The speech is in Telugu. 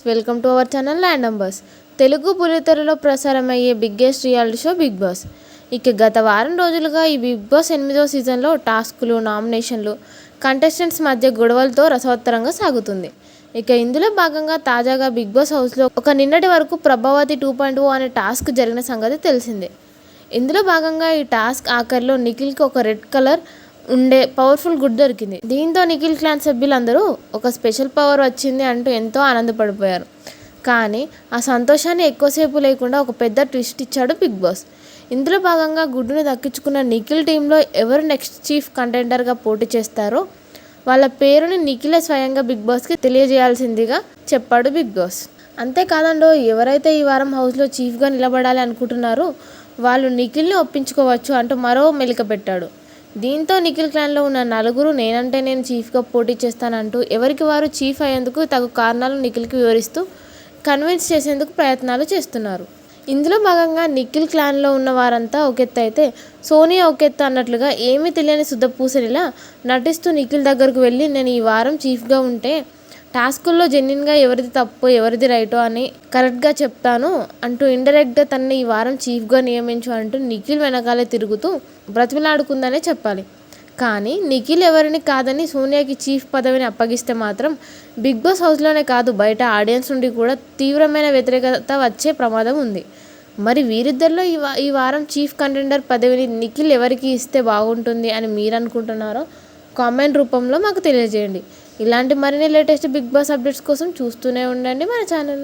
Welcome to our channel land numbers. Telugu బుల్లితెరలో ప్రసారమయ్యే biggest reality show Bigg Boss. ఇక గత వారం రోజులుగా ఈ బిగ్ బాస్ 8వ సీజన్లో టాస్కులు, నామినేషన్లు, కంటెస్టెంట్స్ మధ్య గొడవలతో రసవత్తరంగా సాగుతుంది. ఇక ఇందులో భాగంగా తాజాగా బిగ్ బాస్ హౌస్లో ఒక నిన్నటి వరకు ప్రభావతి 2.0 అనే టాస్క్ జరిగిన సంగతి తెలిసిందే. ఇందులో భాగంగా ఈ టాస్క్ ఆఖరిలో నిఖిల్కి ఒక రెడ్ కలర్ ఉండే పవర్ఫుల్ గుడ్ దొరికింది. దీంతో నిఖిల్ క్లాన్ సభ్యులందరూ ఒక స్పెషల్ పవర్ వచ్చింది అంటూ ఎంతో ఆనందపడిపోయారు. కానీ ఆ సంతోషాన్ని ఎక్కువసేపు లేకుండా ఒక పెద్ద ట్విస్ట్ ఇచ్చాడు బిగ్ బాస్. ఇందులో భాగంగా గుడ్డును దక్కించుకున్న నిఖిల్ టీంలో ఎవరు నెక్స్ట్ చీఫ్ కంటెండర్గా పోటీ చేస్తారో వాళ్ళ పేరుని నిఖిలే స్వయంగా బిగ్ బాస్కి తెలియజేయాల్సిందిగా చెప్పాడు బిగ్ బాస్. అంతేకాదండో, ఎవరైతే ఈ వారం హౌస్లో చీఫ్గా నిలబడాలి అనుకుంటున్నారో వాళ్ళు నిఖిల్ని ఒప్పించుకోవచ్చు అంటూ మరో మెలిక పెట్టాడు. దీంతో నిఖిల్ క్లాన్లో ఉన్న నలుగురు నేనంటే నేను చీఫ్గా పోటీ చేస్తానంటూ ఎవరికి వారు చీఫ్ అయ్యేందుకు తగు కారణాలు నిఖిల్కి వివరిస్తూ కన్విన్స్ చేసేందుకు ప్రయత్నాలు చేస్తున్నారు. ఇందులో భాగంగా నిఖిల్ క్లాన్లో ఉన్న వారంతా ఒకెత్తు అయితే సోనియా ఒకెత్తు అన్నట్లుగా ఏమీ తెలియని శుద్ధపూసనిలా నటిస్తూ నిఖిల్ దగ్గరకు వెళ్ళి నేను ఈ వారం చీఫ్గా ఉంటే టాస్కుల్లో జెన్యున్గా ఎవరిది తప్పు ఎవరిది రైటో అని కరెక్ట్గా చెప్తాను అంటూ ఇండైరెక్ట్గా తనని ఈ వారం చీఫ్గా నియమించు అంటూ నిఖిల్ వెనకాలే తిరుగుతూ బ్రతిమలాడుకుందనే చెప్పాలి. కానీ నిఖిల్ ఎవరిని కాదని సోనియాకి చీఫ్ పదవిని అప్పగిస్తే మాత్రం బిగ్ బాస్ హౌస్లోనే కాదు బయట ఆడియన్స్ నుండి కూడా తీవ్రమైన వ్యతిరేకత వచ్చే ప్రమాదం ఉంది. మరి వీరిద్దరిలో ఈ వారం చీఫ్ కంటెండర్ పదవిని నిఖిల్ ఎవరికి ఇస్తే బాగుంటుంది అని మీరు అనుకుంటున్నారో కామెంట్ రూపంలో మాకు తెలియజేయండి. ఇలాంటి మరిన్ని లేటెస్ట్ బిగ్ బాస్ అప్డేట్స్ కోసం చూస్తూనే ఉండండి మన ఛానల్.